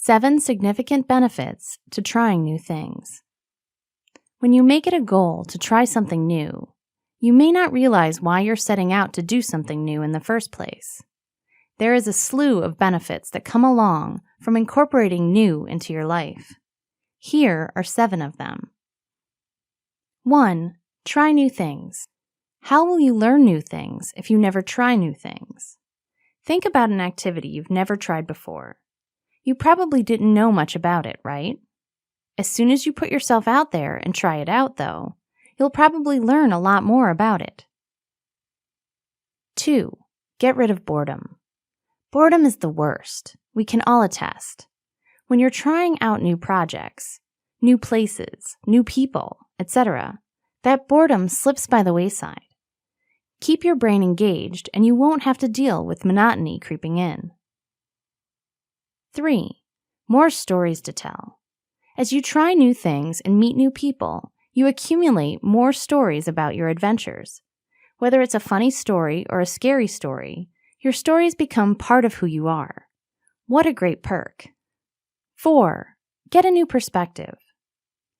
7 significant benefits to trying new things. When you make it a goal to try something new, you may not realize why you're setting out to do something new in the first place. There is a slew of benefits that come along from incorporating new into your life. Here are 7 of them. 1. Try new things. How will you learn new things if you never try new things? Think about an activity you've never tried before. You probably didn't know much about it, right? As soon as you put yourself out there and try it out, though, you'll probably learn a lot more about it. 2. Get rid of boredom. Boredom is the worst. We can all attest. When you're trying out new projects, new places, new people, etc., that boredom slips by the wayside. Keep your brain engaged and you won't have to deal with monotony creeping in. 3. More stories to tell. As you try new things and meet new people, you accumulate more stories about your adventures. Whether it's a funny story or a scary story, your stories become part of who you are. What a great perk. 4. Get a new perspective.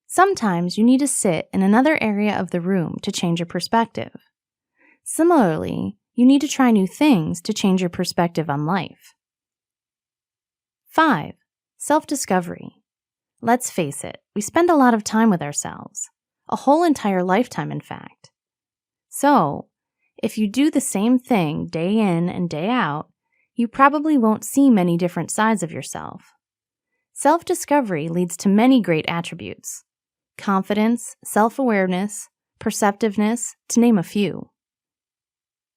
Sometimes you need to sit in another area of the room to change your perspective. Similarly, you need to try new things to change your perspective on life. 5. Self-discovery. Let's face it, we spend a lot of time with ourselves. A whole entire lifetime, in fact. So, if you do the same thing day in and day out, you probably won't see many different sides of yourself. Self-discovery leads to many great attributes: confidence, self-awareness, perceptiveness, to name a few.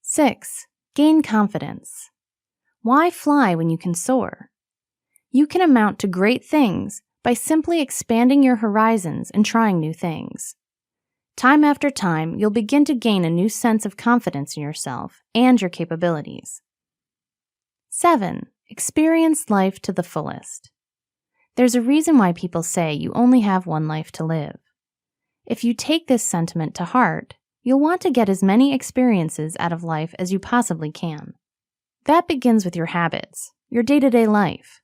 6. Gain confidence. Why fly when you can soar? You can amount to great things by simply expanding your horizons and trying new things. Time after time, you'll begin to gain a new sense of confidence in yourself and your capabilities. 7. Experience life to the fullest. There's a reason why people say you only have one life to live. If you take this sentiment to heart, you'll want to get as many experiences out of life as you possibly can. That begins with your habits, your day-to-day life.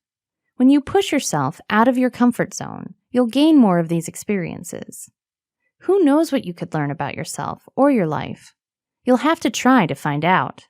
When you push yourself out of your comfort zone, you'll gain more of these experiences. Who knows what you could learn about yourself or your life? You'll have to try to find out.